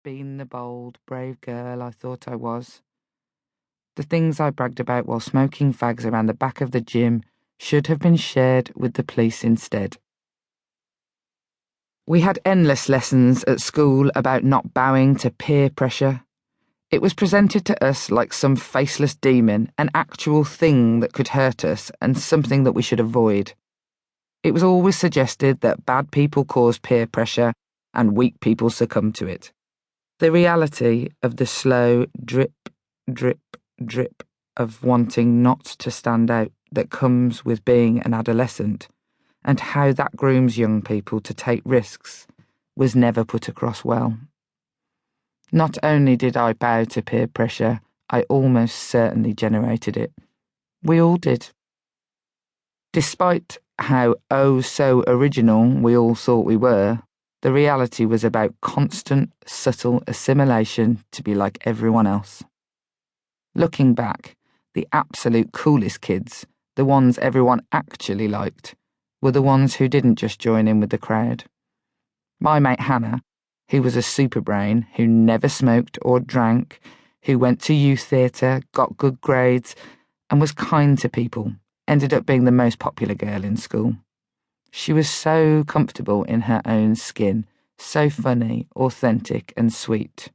been the bold, brave girl I thought I was. The things I bragged about while smoking fags around the back of the gym should have been shared with the police instead. We had endless lessons at school about not bowing to peer pressure. It was presented to us like some faceless demon, an actual thing that could hurt us and something that we should avoid. It was always suggested that bad people cause peer pressure and weak people succumb to it. The reality of the slow drip, drip, drip of wanting not to stand out that comes with being an adolescent, and how that grooms young people to take risks, was never put across well. Not only did I bow to peer pressure, I almost certainly generated it. We all did. Despite how so original we all thought we were, the reality was about constant, subtle assimilation to be like everyone else. Looking back, the absolute coolest kids, the ones everyone actually liked, were the ones who didn't just join in with the crowd. My mate Hannah, who was a super brain, who never smoked or drank, who went to youth theatre, got good grades, and was kind to people, ended up being the most popular girl in school. She was so comfortable in her own skin, so funny, authentic, and sweet,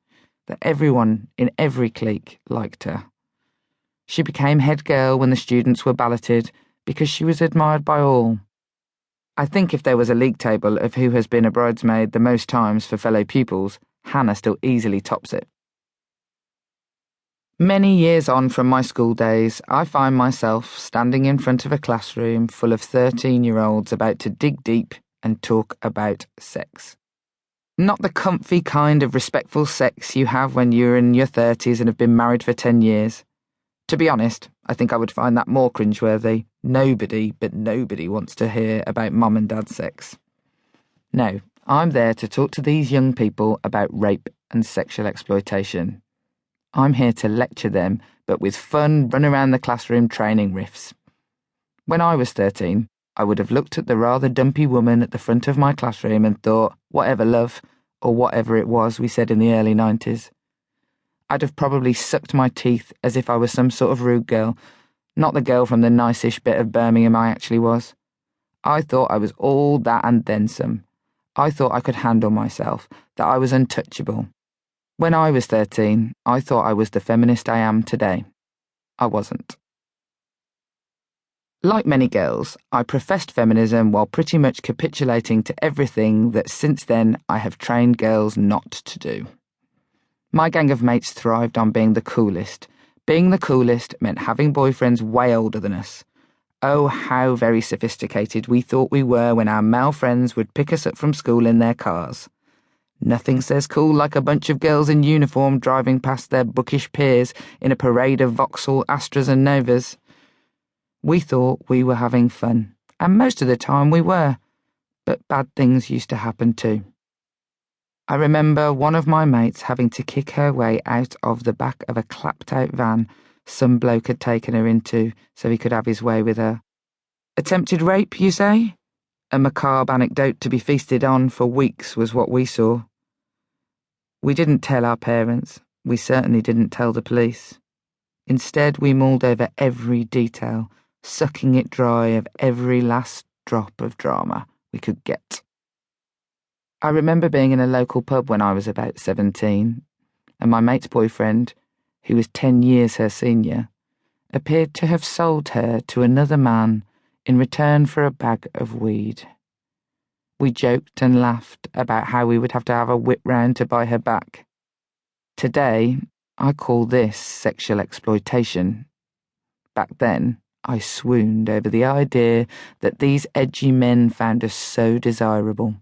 that everyone in every clique liked her. She became head girl when the students were balloted because she was admired by all. I think if there was a league table of who has been a bridesmaid the most times for fellow pupils, Hannah still easily tops it. Many years on from my school days, I find myself standing in front of a classroom full of 13-year-olds about to dig deep and talk about sex. Not the comfy kind of respectful sex you have when you're in your 30s and have been married for 10 years. To be honest, I think I would find that more cringeworthy. Nobody wants to hear about mum and dad's sex. No, I'm there to talk to these young people about rape and sexual exploitation. I'm here to lecture them, but with fun, run around the classroom training riffs. When I was 13, I would have looked at the rather dumpy woman at the front of my classroom and thought, whatever love, or whatever it was we said in the early 90s. I'd have probably sucked my teeth as if I was some sort of rude girl, not the girl from the nice-ish bit of Birmingham I actually was. I thought I was all that and then some. I thought I could handle myself, that I was untouchable. When I was 13, I thought I was the feminist I am today. I wasn't. Like many girls, I professed feminism while pretty much capitulating to everything that since then I have trained girls not to do. My gang of mates thrived on being the coolest. Being the coolest meant having boyfriends way older than us. Oh, how very sophisticated we thought we were when our male friends would pick us up from school in their cars. Nothing says cool like a bunch of girls in uniform driving past their bookish peers in a parade of Vauxhall Astras and Novas. We thought we were having fun, and most of the time we were, but bad things used to happen too. I remember one of my mates having to kick her way out of the back of a clapped-out van some bloke had taken her into so he could have his way with her. Attempted rape, you say? A macabre anecdote to be feasted on for weeks was what we saw. We didn't tell our parents. We certainly didn't tell the police. Instead, we mulled over every detail, sucking it dry of every last drop of drama we could get. I remember being in a local pub when I was about 17, and my mate's boyfriend, who was 10 years her senior, appeared to have sold her to another man in return for a bag of weed. We joked and laughed about how we would have to have a whip round to buy her back. Today, I call this sexual exploitation. Back then, I swooned over the idea that these edgy men found us so desirable.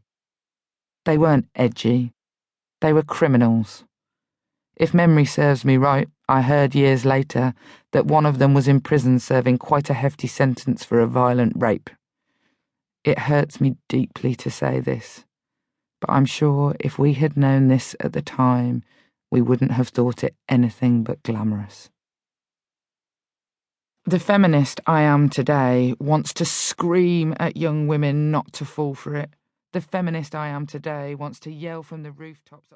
They weren't edgy. They were criminals. If memory serves me right, I heard years later that one of them was in prison serving quite a hefty sentence for a violent rape. It hurts me deeply to say this, but I'm sure if we had known this at the time, we wouldn't have thought it anything but glamorous. The feminist I am today wants to scream at young women not to fall for it. The feminist I am today wants to yell from the rooftops